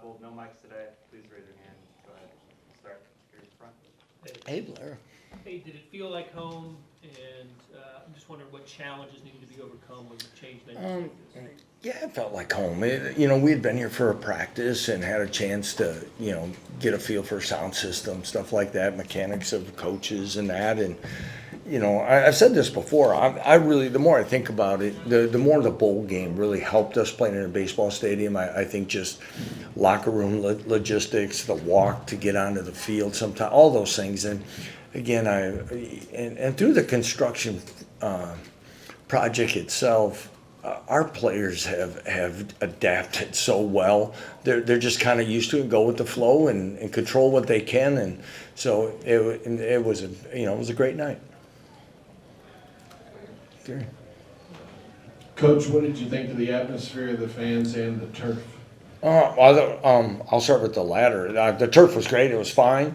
Leipold. No mics today. Please raise your hand. Go ahead. Start here in front. Hey, Blair. Hey, did it feel like home? And I'm just wondering what challenges needed to be overcome when you changed venues like this. Yeah, it felt like home. We had been here for a practice and had a chance to, get a feel for sound system, stuff like that, mechanics of coaches and that. And, I've said this before. I really, the more I think about it, the more the bowl game really helped us playing in a baseball stadium. I think just locker room logistics, the walk to get onto the field, sometimes all those things. And again, and through the construction project itself, our players have adapted so well. They're just kind of used to it, go with the flow and control what they can, and so it was a great night. Okay. Coach, what did you think of the atmosphere of the fans and the turf? I'll start with the latter. The turf was great. It was fine.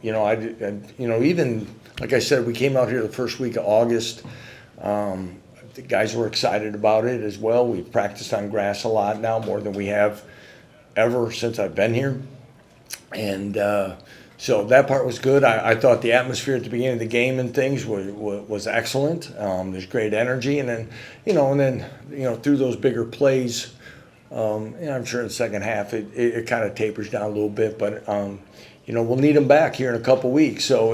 Even like I said, we came out here the first week of August. The guys were excited about it as well. We've practiced on grass a lot now, more than we have ever since I've been here. And so that part was good. I thought the atmosphere at the beginning of the game and things was excellent. There's great energy. And then, through those bigger plays, I'm sure in the second half it kind of tapers down a little bit. But, we'll need them back here in a couple weeks. So,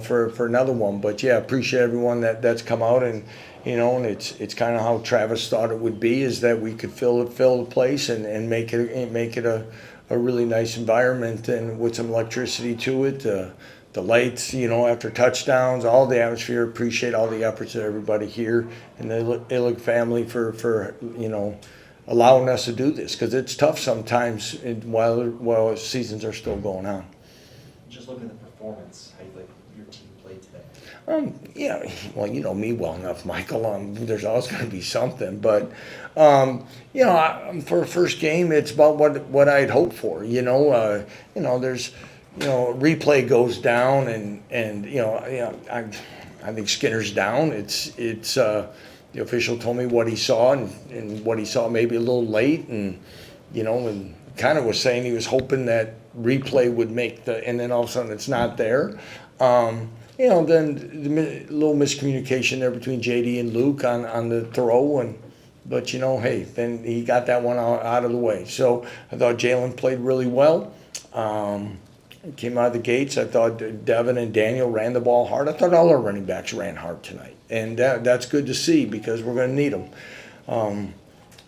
for another one. But, yeah, appreciate everyone that's come out and it's kind of how Travis thought it would be, is that we could fill the place and make it a really nice environment, and with some electricity to it, the lights, after touchdowns, all the atmosphere. Appreciate all the efforts of everybody here and the Illig family for allowing us to do this, because it's tough sometimes while seasons are still going on. Just looking at the performance, how you like your team played today? Yeah, well, you know me well enough, Michael. There's always going to be something, but for a first game, it's about what I'd hoped for. There's replay goes down, and I think Skinner's down. It's the official told me what he saw, and what he saw maybe a little late, and kind of was saying he was hoping that replay would make and then all of a sudden it's not there. Then the little miscommunication there between JD and Luke on the throw, but hey, then he got that one out of the way. So I thought Jalen played really well. Came out of the gates. I thought Devin and Daniel ran the ball hard. I thought all our running backs ran hard tonight, and that's good to see, because we're going to need them.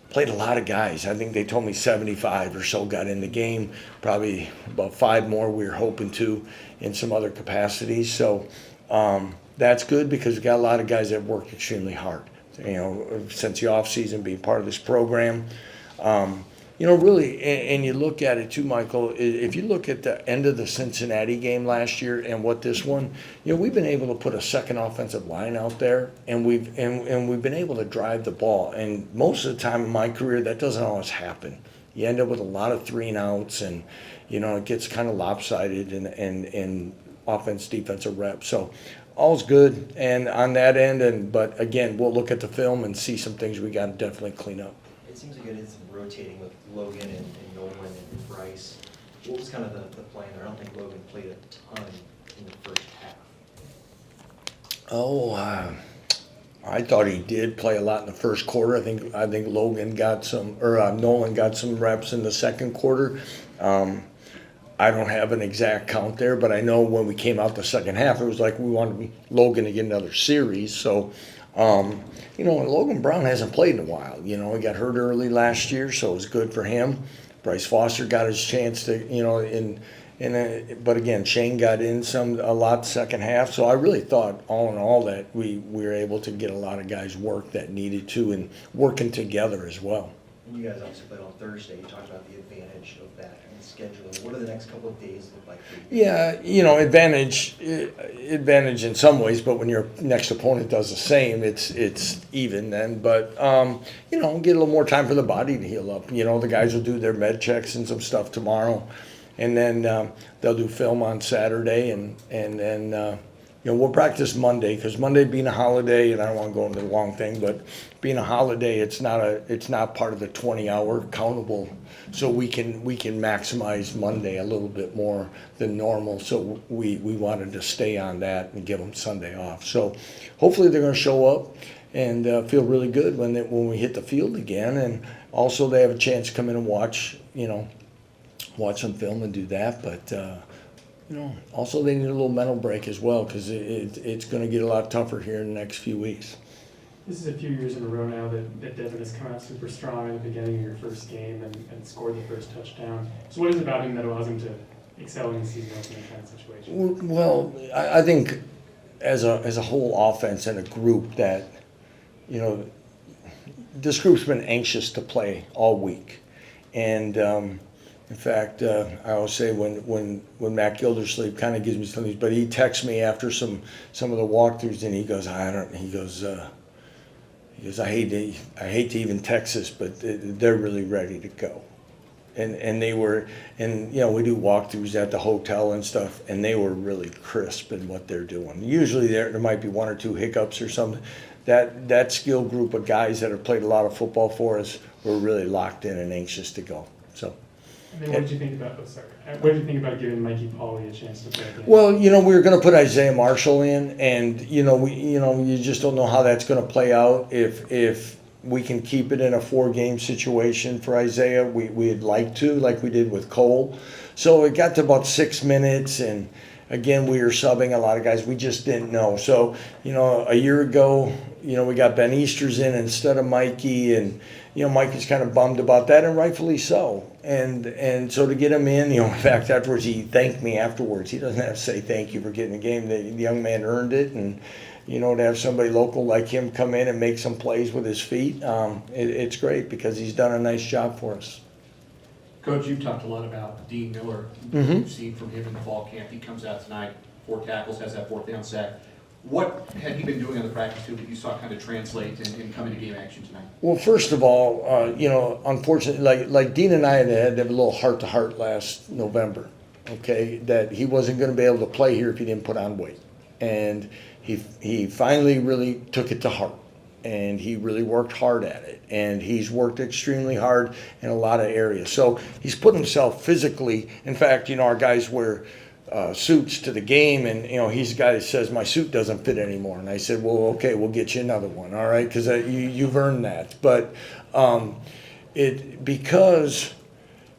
Played a lot of guys. I think they told me 75 or so got in the game. Probably about 5 more we were hoping to in some other capacities. So that's good, because we got a lot of guys that worked extremely hard. Since the off season, being part of this program. Really, and you look at it too, Michael. If you look at the end of the Cincinnati game last year and what this one, we've been able to put a second offensive line out there, and we've been able to drive the ball. And most of the time in my career, that doesn't always happen. You end up with a lot of 3 and outs, and it gets kind of lopsided and offense defensive reps. So all's good, and on that end. But again, we'll look at the film and see some things we got to definitely clean up. It seems like it is rotating with Logan and Nolan and Bryce. What was kind of the plan there? I don't think Logan played a ton in the first half. I thought he did play a lot in the first quarter. I think Logan got some, or Nolan got some reps in the second quarter. I don't have an exact count there, but I know when we came out the second half, it was like we wanted Logan to get another series. So, Logan Brown hasn't played in a while. He got hurt early last year, so it was good for him. Bryce Foster got his chance to, but again, Shane got in a lot second half. So I really thought, all in all, that we were able to get a lot of guys work that needed to, and working together as well. And you guys obviously played on Thursday. You talked about the advantage of that and scheduling. What do the next couple of days look like for you? Yeah, advantage in some ways, but when your next opponent does the same, it's even then. But get a little more time for the body to heal up. The guys will do their med checks and some stuff tomorrow, and then they'll do film on Saturday, and then we'll practice Monday, because Monday being a holiday, and I don't want to go into the long thing, but being a holiday, it's not part of the 20-hour countable. So we can maximize Monday a little bit more than normal. So we wanted to stay on that and give them Sunday off. So hopefully they're going to show up and feel really good when we hit the field again. And also they have a chance to come in and watch some film and do that. But also they need a little mental break as well, because it's going to get a lot tougher here in the next few weeks. This is a few years in a row now that Devin has come out super strong in the beginning of your first game and scored the first touchdown. So what is it about him that allows him to excel in the season opening kind of situation? Well, I think as a whole offense and a group that, this group's been anxious to play all week. And in fact, I always say when Matt Gildersleeve kind of gives me something, but he texts me after some of the walkthroughs, and he goes, I hate to even text this, but they're really ready to go. And they were, and we do walkthroughs at the hotel and stuff, and they were really crisp in what they're doing. Usually there might be one or two hiccups or something. That skill group of guys that have played a lot of football for us were really locked in and anxious to go. So. And then what did you think about? What did you think about giving Mikey Pauley a chance to play? Well, we were going to put Isaiah Marshall in, and you just don't know how that's going to play out. If we can keep it in a 4-game situation for Isaiah, we'd like to, like we did with Cole. So it got to about 6 minutes, and again, we were subbing a lot of guys. We just didn't know. So a year ago, we got Ben Easters in instead of Mikey, and Mikey's kind of bummed about that, and rightfully so. And so to get him in, in fact, afterwards he thanked me afterwards. He doesn't have to say thank you for getting the game. The young man earned it, and to have somebody local like him come in and make some plays with his feet, it's great because he's done a nice job for us. Coach, you've talked a lot about Dean Miller. Mm-hmm. You've seen from him in the fall camp. He comes out tonight, 4 tackles, has that 4th down sack. What had he been doing on the practice field that you saw kind of translate and come into game action tonight? Well, first of all, unfortunately, like Dean and I had to have a little heart-to-heart last November, okay, that he wasn't going to be able to play here if he didn't put on weight. And he finally really took it to heart, and he really worked hard at it. And he's worked extremely hard in a lot of areas. So he's put himself physically. In fact, our guys wear suits to the game, and he's a guy that says my suit doesn't fit anymore, and I said, well, okay, we'll get you another one, all right, because you've earned that. But because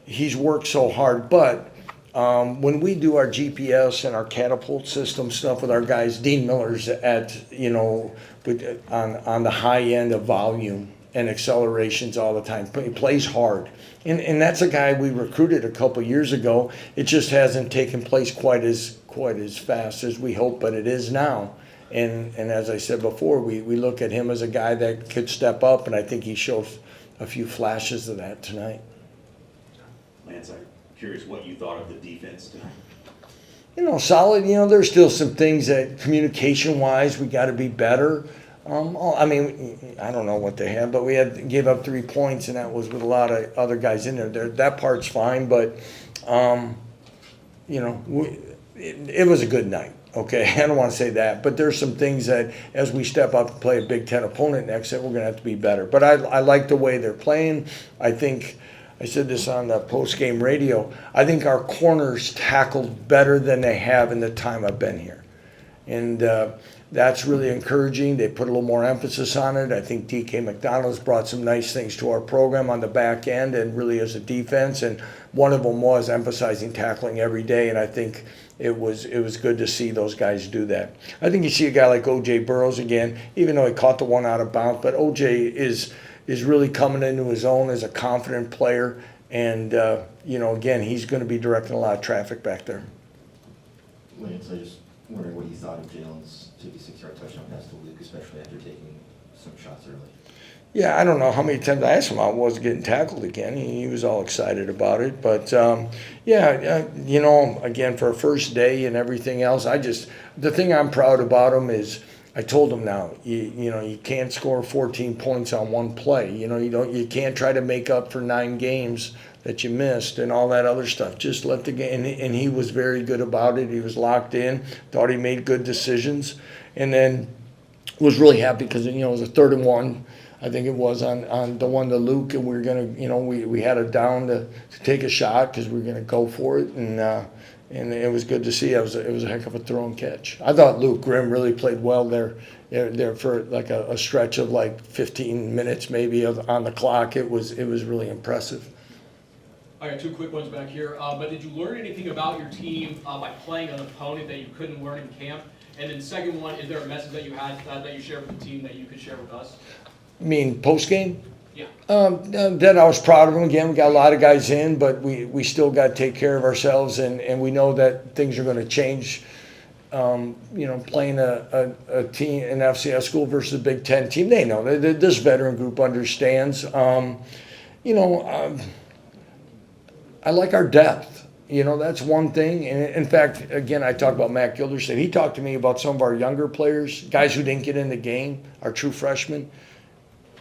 he's worked so hard. But when we do our GPS and our catapult system stuff with our guys, Dean Miller's at on the high end of volume and accelerations all the time. He plays hard. And that's a guy we recruited a couple years ago. It just hasn't taken place quite as fast as we hope, but it is now. And as I said before, we look at him as a guy that could step up, and I think he shows a few flashes of that tonight. Lance, I'm curious what you thought of the defense tonight. Solid. There's still some things that communication-wise we got to be better. I don't know what they had, but we gave up 3 points, and that was with a lot of other guys in there. That part's fine, but it was a good night. Okay, I don't want to say that, but there's some things that as we step up to play a Big Ten opponent next, that we're going to have to be better. But I like the way they're playing. I think I said this on the post-game radio. I think our corners tackled better than they have in the time I've been here, and that's really encouraging. They put a little more emphasis on it. I think DK McDonald's brought some nice things to our program on the back end and really as a defense. And one of them was emphasizing tackling every day. And I think it was good to see those guys do that. I think you see a guy like O.J. Burrows again, even though he caught the one out of bounds. But O.J. is really coming into his own as a confident player. And, again, he's going to be directing a lot of traffic back there. Lance, I just wondering what you thought of Jalen's 56-yard touchdown pass to Luke, especially after taking some shots early. Yeah, I don't know how many times I asked him how it was getting tackled again. He was all excited about it. But, again, for a first day and everything else, the thing I'm proud about him is I told him now, you know, you can't score 14 points on one play. You know, you can't try to make up for 9 games that you missed and all that other stuff. Just let the game, and he was very good about it. He was locked in, thought he made good decisions, and then was really happy because, you know, it was a 3rd and 1. I think it was on the one to Luke, and we were gonna, you know, we had it down to take a shot because we were gonna go for it, and it was good to see. It was a heck of a throw and catch. I thought Luke Grimm really played well there for like a stretch of like 15 minutes maybe on the clock. It was really impressive. All right, 2 quick ones back here. But did you learn anything about your team by playing an opponent that you couldn't learn in camp? And then second one, is there a message that you had that you shared with the team that you could share with us? I mean, post game. Yeah. That I was proud of them. Again, we got a lot of guys in, but we still got to take care of ourselves, and we know that things are going to change. You know, playing a team, an FCS school versus a Big Ten team, they know. This veteran group understands. You know, I like our depth. You know, that's one thing. And in fact, again, I talked about Matt Gildersleeve. He talked to me about some of our younger players, guys who didn't get in the game, our true freshmen.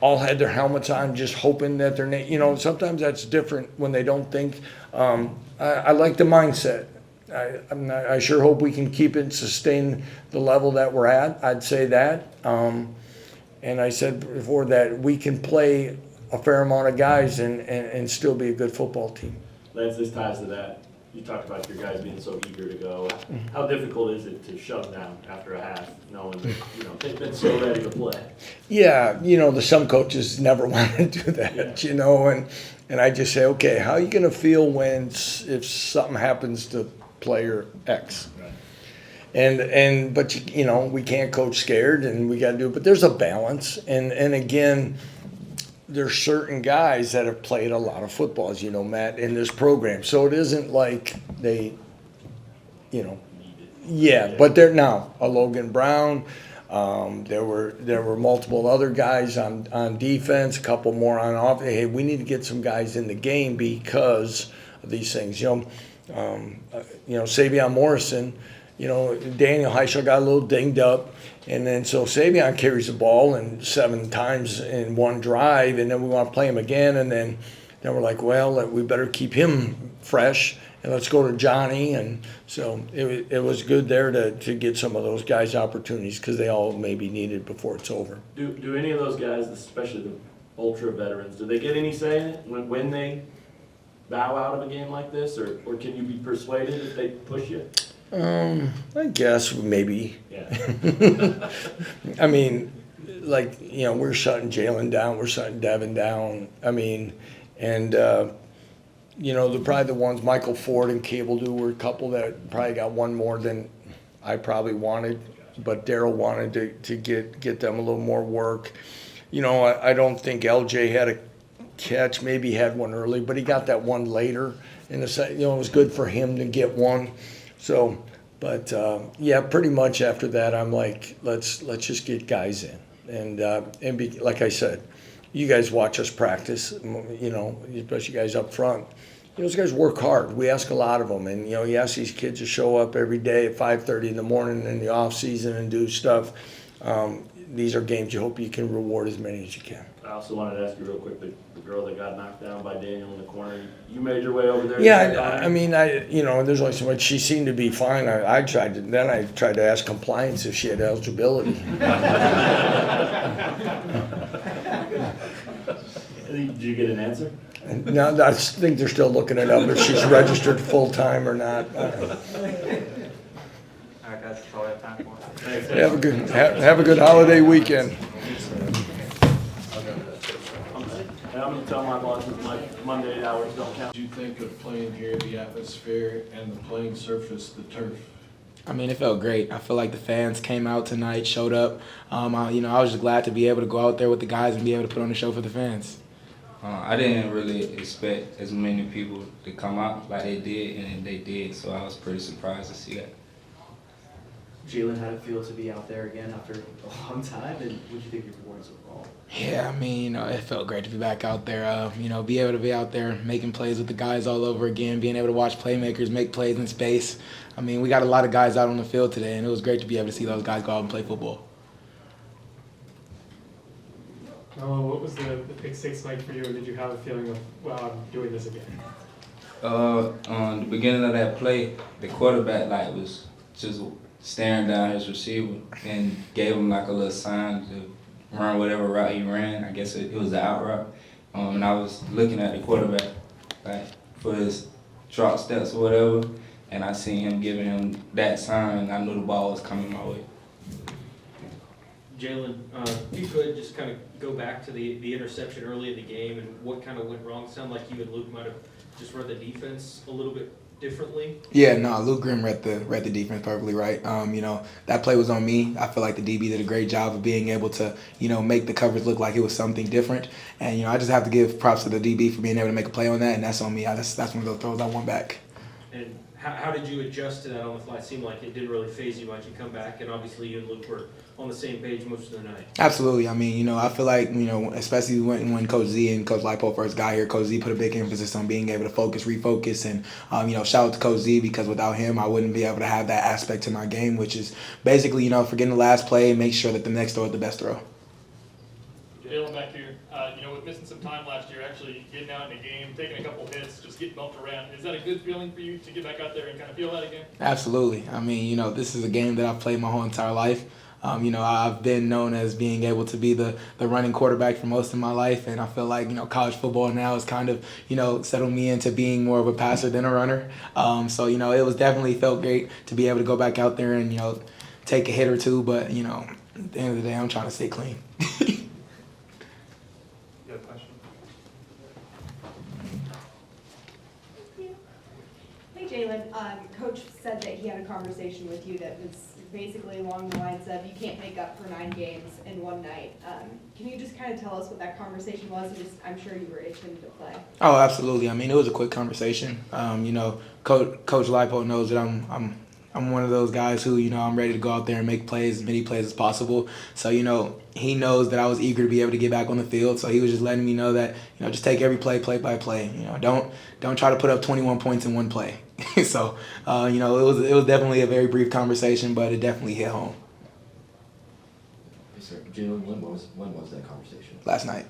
All had their helmets on, just hoping that they're, you know, sometimes that's different when they don't think. I like the mindset. I sure hope we can keep it and sustain the level that we're at. I'd say that. And I said before that we can play a fair amount of guys and still be a good football team. Lance, this ties to that. You talked about your guys being so eager to go. How difficult is it to shut them down after a half, knowing that, you know, they've been so ready to play? Yeah, you know, some coaches never want to do that, you know, and I just say, okay, how are you going to feel if something happens to player X? Right. But you know, we can't coach scared, and we got to do it. But there's a balance, and again, there's certain guys that have played a lot of football, as you know, Matt, in this program. So it isn't like they, you know, yeah. But they're now a Logan Brown. There were multiple other guys on defense, a couple more on offense. Hey, we need to get some guys in the game because of these things. You know, Savion Morrison. You know, Daniel Heishel got a little dinged up, and then so Savion carries the ball 7 times in one drive, and then we want to play him again, and then we're like, well, we better keep him fresh, and let's go to Johnny, and so it was good there to get some of those guys opportunities because they all maybe needed before it's over. Do any of those guys, especially the ultra veterans, do they get any say in it when they bow out of a game like this, or can you be persuaded if they push you? I guess maybe. Yeah. I mean, like, you know, we're shutting Jalen down, we're shutting Devin down. I mean, and you know, probably the ones Michael Ford and Cable do were a couple that probably got one more than I probably wanted, but Daryl wanted to get them a little more work. You know, I don't think LJ had a catch, maybe he had one early, but he got that one later. You know, it was good for him to get one. So, but yeah, pretty much after that, I'm like, let's just get guys in, and be, like I said, you guys watch us practice, you know, especially guys up front. You know, those guys work hard. We ask a lot of them, and you know, you ask these kids to show up every day at 5:30 in the morning in the off season and do stuff. These are games you hope you can reward as many as you can. I also wanted to ask you real quick, the girl that got knocked down by Daniel in the corner, you made your way over there? Yeah, I mean, you know, there's only so much. She seemed to be fine. I tried to ask compliance if she had eligibility. Did you get an answer? No, I think they're still looking it up if she's registered full time or not. All right, guys, that's all we have time for. Thanks. Have a good holiday weekend. And I'm gonna tell my bosses my Monday hours don't count. What do you think of playing here, the atmosphere and the playing surface, the turf? I mean, it felt great. I feel like the fans came out tonight, showed up. I was just glad to be able to go out there with the guys and be able to put on a show for the fans. I didn't really expect as many people to come out like they did, and they did, so I was pretty surprised to see that. Jalen, how did it feel to be out there again after a long time, and what did you think of your performance overall? Yeah, I mean, it felt great to be back out there. Be able to be out there making plays with the guys all over again, being able to watch playmakers make plays in space. I mean, we got a lot of guys out on the field today, and it was great to be able to see those guys go out and play football. Noah, what was the pick six like for you, and did you have a feeling of, wow, I'm doing this again? On the beginning of that play, the quarterback like was just staring down his receiver and gave him like a little sign to run whatever route he ran. I guess it was the out route. And I was looking at the quarterback like for his drop steps or whatever, and I seen him giving him that sign, and I knew the ball was coming my way. Jalen, if you could just kind of go back to the interception early in the game and what kind of went wrong. Sounded like you and Luke might have just read the defense a little bit differently. Yeah, no, Luke Grimm read the defense perfectly right. That play was on me. I feel like the DB did a great job of being able to, make the coverage look like it was something different. And, I just have to give props to the DB for being able to make a play on that, and that's on me. That's one of those throws I want back. And how did you adjust to that on the fly? It seemed like it didn't really phase you much. You come back, and obviously you and Luke were on the same page most of the night. Absolutely. I feel like, especially when Coach Z and Coach Leipold first got here, Coach Z put a big emphasis on being able to refocus, and, shout out to Coach Z, because without him, I wouldn't be able to have that aspect to my game, which is basically, forgetting the last play, make sure that the next throw is the best throw. Jalen back here, with missing some time last year, actually getting out in the game, taking a couple hits, just getting bumped around. Is that a good feeling for you to get back out there and kind of feel that again? Absolutely. This is a game that I've played my whole entire life. I've been known as being able to be the running quarterback for most of my life, and I feel like, college football now has kind of, settled me into being more of a passer than a runner. So, it was definitely felt great to be able to go back out there and, take a hit or two, but, at the end of the day, I'm trying to stay clean. You have a question? Hey Jalen, Coach said that he had a conversation with you that was basically along the lines of you can't make up for 9 games in one night. Can you just kind of tell us what that conversation was? I'm sure you were itching to play. Oh, absolutely. It was a quick conversation. Coach Leipold knows that I'm one of those guys who, I'm ready to go out there and make plays, as many plays as possible. So, he knows that I was eager to be able to get back on the field. So he was just letting me know that, just take every play by play. Don't try to put up 21 points in one play. So, it was definitely a very brief conversation, but it definitely hit home. Yes, sir. Jalen, when was that conversation? Last night.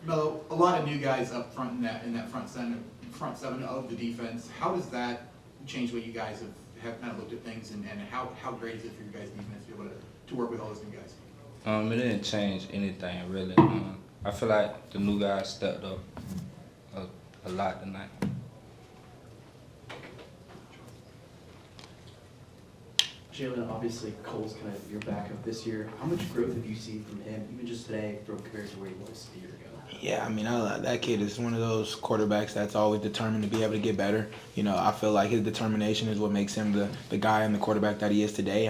Melo, a lot of new guys up front in that front seven of the defense. How does that change what you guys have kind of looked at things, and how great is it for your guys' defense to be able to work with all those new guys? It didn't change anything really. I feel like the new guys stepped up a lot tonight. Jalen, obviously Cole's kind of your backup this year. How much growth have you seen from him, even just today, compared to where he was a year ago? Yeah, that kid is one of those quarterbacks that's always determined to be able to get better. I feel like his determination is what makes him the guy and the quarterback that he is today.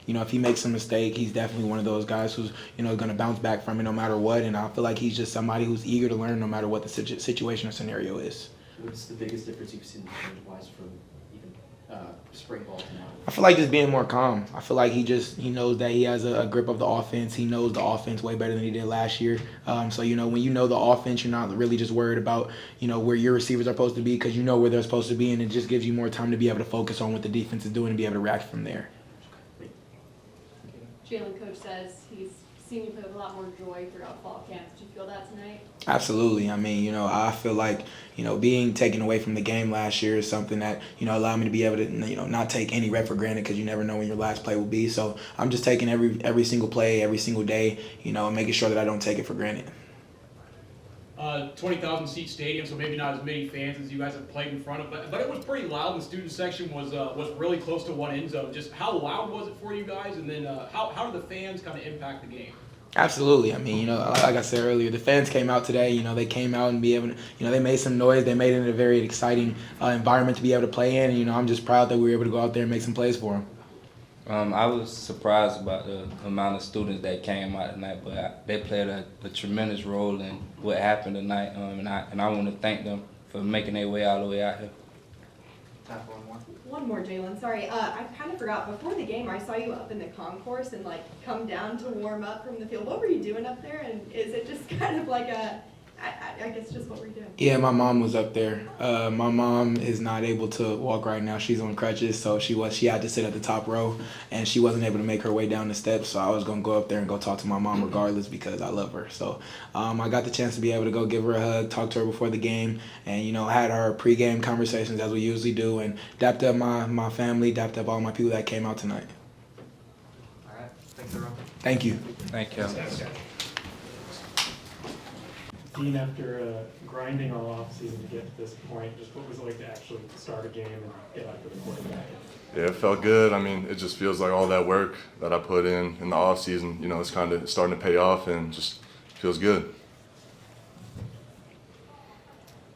If he makes a mistake, he's definitely one of those guys who's, going to bounce back from it no matter what. And I feel like he's just somebody who's eager to learn no matter what the situation or scenario is. What's the biggest difference you've seen change-wise from even spring ball to now? I feel like just being more calm. I feel like he knows that he has a grip of the offense. He knows the offense way better than he did last year. So, when you know the offense, you're not really just worried about, where your receivers are supposed to be, because you know where they're supposed to be, and it just gives you more time to be able to focus on what the defense is doing and be able to react from there. Jalen, Coach says he's seen you play with a lot more joy throughout fall camp. Did you feel that tonight? Absolutely. I feel like, being taken away from the game last year is something that, allowed me to be able to, not take any rep for granted, because you never know when your last play will be. So I'm just taking every single play, every single day, and making sure that I don't take it for granted. 20,000 seat stadium, so maybe not as many fans as you guys have played in front of, but it was pretty loud. The student section was really close to one end zone. Just how loud was it for you guys, and then how do the fans kind of impact the game? Absolutely. Like I said earlier, the fans came out today. They came out and be able to, they made some noise. They made it a very exciting environment to be able to play in. And, I'm just proud that we were able to go out there and make some plays for them. I was surprised about the amount of students that came out tonight, but they played a tremendous role in what happened tonight, and I want to thank them for making their way all the way out here. Time for one more. One more, Jalen. Sorry, I kind of forgot. Before the game, I saw you up in the concourse and come down to warm up from the field. What were you doing up there? And is it just kind of like a I guess just what were you doing? Yeah, my mom was up there. My mom is not able to walk right now. She's on crutches, so she had to sit at the top row, and she wasn't able to make her way down the steps. So I was gonna go up there and go talk to my mom regardless because I love her. So I got the chance to be able to go give her a hug, talk to her before the game, and had our pregame conversations as we usually do, and dapped up my family, dapped up all my people that came out tonight. All right, thanks everyone. Thank you. Thank you. Dean, after grinding all offseason to get to this point, just what was it like to actually start a game and get after the quarterback? Yeah, it felt good. I mean, it just feels like all that work that I put in the off season, it's kind of starting to pay off and just feels good.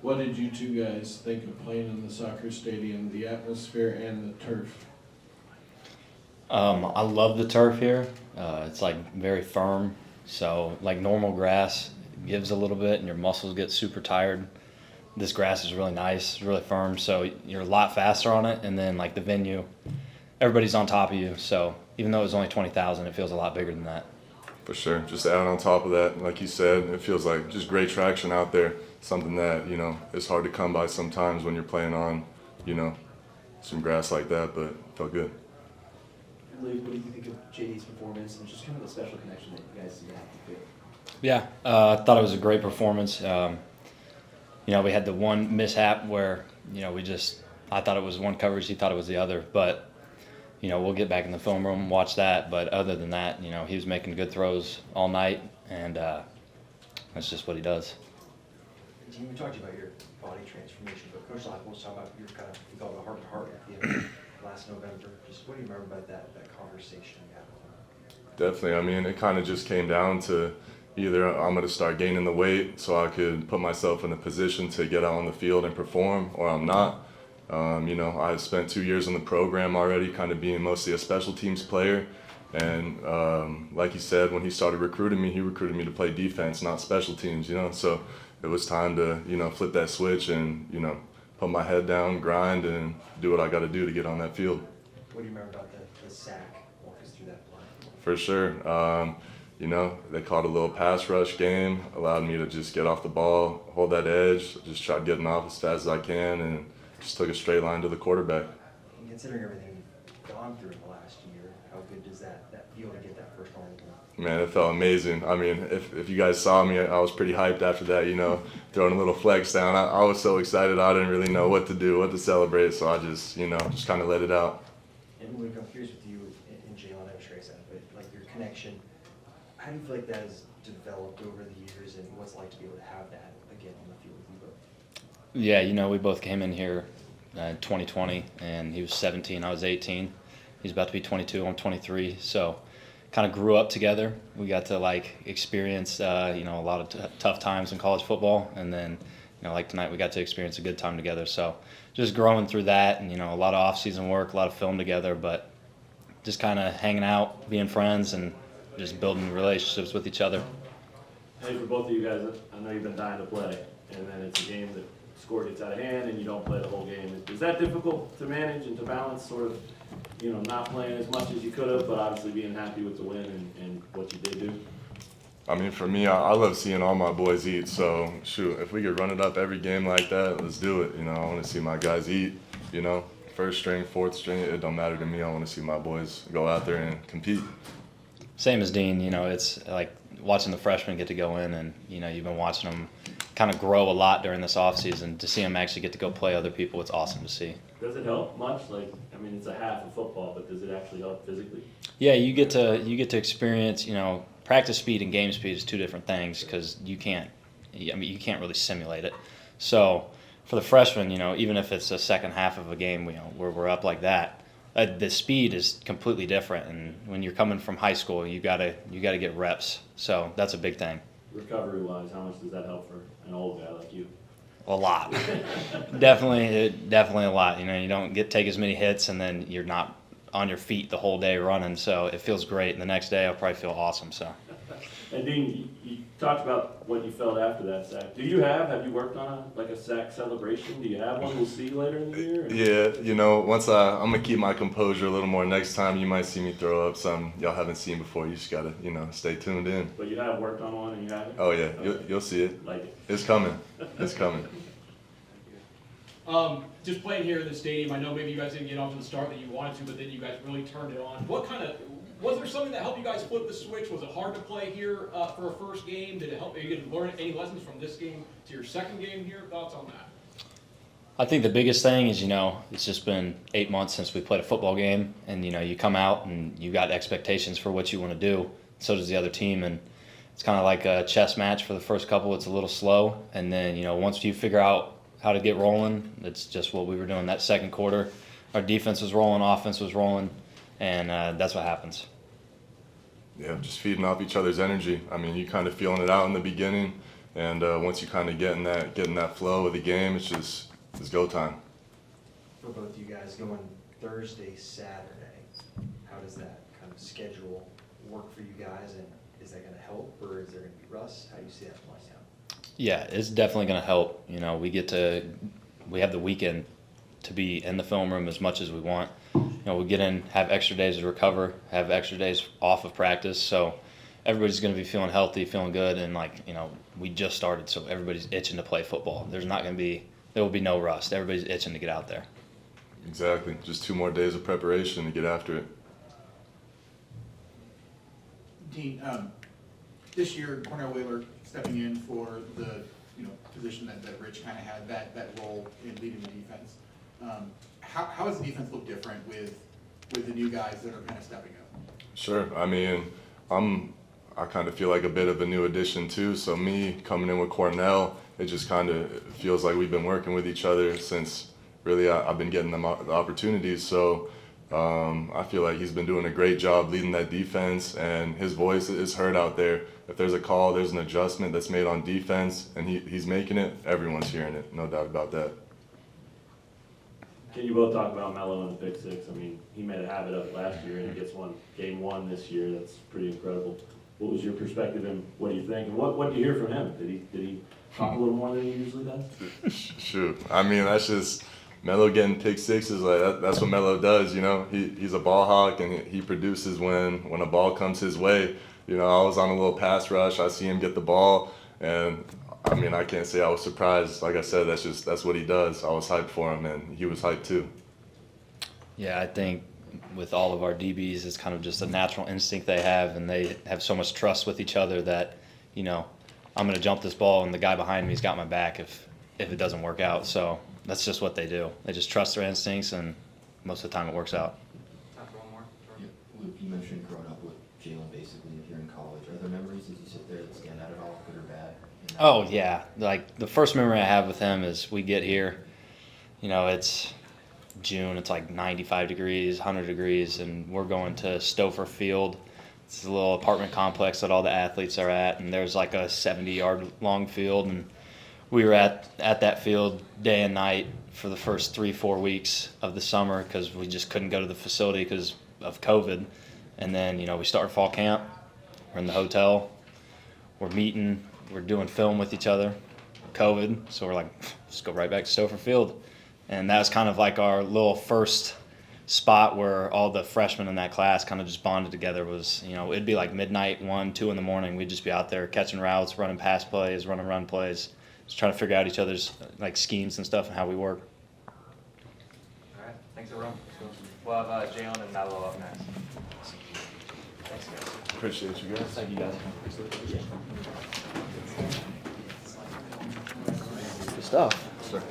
What did you two guys think of playing in the soccer stadium, the atmosphere and the turf? I love the turf here. It's like very firm, so like normal grass gives a little bit and your muscles get super tired. This grass is really nice, it's really firm, so you're a lot faster on it. And then like the venue, everybody's on top of you, so even though it was only 20,000, it feels a lot bigger than that. For sure. Just to add on top of that, like you said, it feels like just great traction out there. Something that, it's hard to come by sometimes when you're playing on, some grass like that, but it felt good. Luke, what do you think of JD's performance and just kind of the special connection that you guys seem to have to feel? Yeah, I thought it was a great performance. We had the one mishap where, I thought it was one coverage, he thought it was the other, but, we'll get back in the film room and watch that. But other than that, he was making good throws all night, and that's just what he does. Dean, we talked about your body transformation, but Coach Leipold was talking about you felt a heart-to-heart at the end of last November. Just what do you remember about that conversation you had with him? Definitely. I mean, it kind of just came down to either I'm going to start gaining the weight so I could put myself in a position to get out on the field and perform, or I'm not. I've spent 2 years in the program already, kind of being mostly a special teams player. And like he said, when he started recruiting me, he recruited me to play defense, not special teams, So it was time to, flip that switch and, put my head down, grind, and do what I got to do to get on that field. What do you remember about the sack? Walk us through that play. For sure. They called a little pass rush game, allowed me to just get off the ball, hold that edge, just try getting off as fast as I can, and just took a straight line to the quarterback. And considering everything you've gone through in the last year, how good does that feel to get that first one? Man, it felt amazing. I mean, if you guys saw me, I was pretty hyped after that, throwing a little flex down. I was so excited, I didn't really know what to do, what to celebrate, so I just kind of let it out. And Luke, I'm curious with you and Jalen, I'm sure I said it, but like your connection, how do you feel like that has developed over the years, and what's it like to be able to have that again on the field with you both? Yeah, we both came in here in 2020, and he was 17, I was 18. He's about to be 22, I'm 23, so kind of grew up together. We got to experience, a lot of tough times in college football, and then, like tonight, we got to experience a good time together. So just growing through that, and a lot of off-season work, a lot of film together, but just kind of hanging out, being friends, and just building relationships with each other. Hey, for both of you guys, I know you've been dying to play, and then it's a game that score gets out of hand and you don't play the whole game. Is that difficult to manage and to balance, sort of, not playing as much as you could have, but obviously being happy with the win and what you did do? I mean, for me, I love seeing all my boys eat, so shoot, if we could run it up every game like that, let's do it. I want to see my guys eat, first string, fourth string, it don't matter to me. I want to see my boys go out there and compete. Same as Dean, it's like watching the freshmen get to go in, and you've been watching them kind of grow a lot during this offseason. To see them actually get to go play other people, it's awesome to see. Does it help much? It's a half of football, but does it actually help physically? Yeah, you get to experience, practice speed and game speed is two different things, because you can't really simulate it. So for the freshmen, even if it's the second half of a game, where we're up like that, the speed is completely different. And when you're coming from high school, you gotta get reps. So that's a big thing. Recovery-wise, how much does that help for an old guy like you? A lot. definitely a lot. You don't take as many hits, and then you're not on your feet the whole day running. So it feels great. And the next day, I'll probably feel awesome. So. And Dean, talked about what you felt after that sack. Have you worked on a sack celebration? Do you have one we'll see later in the year? Yeah, you know, I'm gonna keep my composure a little more. Next time you might see me throw up some y'all haven't seen before. You just gotta, stay tuned in. But you have worked on one and you haven't? Oh yeah, Okay. you'll see it. Like it. It's coming. It's coming. Just playing here in the stadium, I know maybe you guys didn't get off to the start that you wanted to, but then you guys really turned it on. Was there something that helped you guys flip the switch? Was it hard to play here for a first game? Did it help you learn any lessons from this game to your second game here? Thoughts on that? I think the biggest thing is, it's just been 8 months since we played a football game, and you come out and you got expectations for what you want to do. So does the other team, and it's kind of like a chess match. For the first couple, it's a little slow, and then once you figure out how to get rolling, it's just what we were doing that second quarter. Our defense was rolling, offense was rolling, and that's what happens. Yeah, just feeding off each other's energy. I mean, you kind of feeling it out in the beginning, and once you kind of getting that flow of the game, it's go time. For both of you guys, going Thursday, Saturday, how does that kind of schedule work for you guys, and is that going to help, or is there going to be rust? How do you see that playing out? Yeah, it's definitely going to help. We have the weekend to be in the film room as much as we want. We get in, have extra days to recover, have extra days off of practice. So everybody's going to be feeling healthy, feeling good, and we just started, so everybody's itching to play football. There will be no rust. Everybody's itching to get out there. Exactly. Just 2 more days of preparation to get after it. Dean, this year, Cornell Whaler stepping in for the position that Rich kind of had, that role in leading the defense. How does the defense look different with the new guys that are kind of stepping up? Sure. I mean, I kind of feel like a bit of a new addition too. So me coming in with Cornell, it just kind of feels like we've been working with each other since really I've been getting the opportunities. So I feel like he's been doing a great job leading that defense, and his voice is heard out there. If there's a call, there's an adjustment that's made on defense, and he's making it, everyone's hearing it, no doubt about that. Can you both talk about Melo and the pick six? I mean, he made a habit of it last year, and he gets game one this year. That's pretty incredible. What was your perspective, and what do you think? And what do you hear from him? Did he talk a little more than he usually does? Shoot, I mean, that's just Melo getting pick sixes. Like that's what Melo does. He's a ball hawk, and he produces when a ball comes his way. I was on a little pass rush. I see him get the ball, and I mean, I can't say I was surprised. Like I said, that's what he does. I was hyped for him, and he was hyped too. Yeah, I think with all of our DBs, it's kind of just a natural instinct they have, and they have so much trust with each other that, I'm going to jump this ball, and the guy behind me's got my back if it doesn't work out. So that's just what they do. They just trust their instincts, and most of the time it works out. Time for one more. Yeah, Luke, you mentioned growing up with Jalen basically here in college. Are there memories as you sit there that stand out at all, good or bad? Oh, yeah. Like, the first memory I have with him is we get here, it's June, it's like 95 degrees, 100 degrees, and we're going to Stouffer Field. It's a little apartment complex that all the athletes are at, and there's like a 70-yard long field, and we were at that field day and night for the first 3-4 weeks of the summer because we just couldn't go to the facility because of COVID. And then, we start fall camp, we're in the hotel, we're meeting, we're doing film with each other, COVID, so we're like, let's go right back to Stouffer Field. And that was kind of like our little first spot where all the freshmen in that class kind of just bonded together. Was, it'd be like midnight, 1, 2 in the morning. We'd just be out there catching routes, running pass plays, running run plays, just trying to figure out each other's like schemes and stuff and how we work. All right, thanks everyone. We'll have Jalen and Melo up next. Thanks guys. Appreciate you guys. Thank you guys. Good stuff. Sure.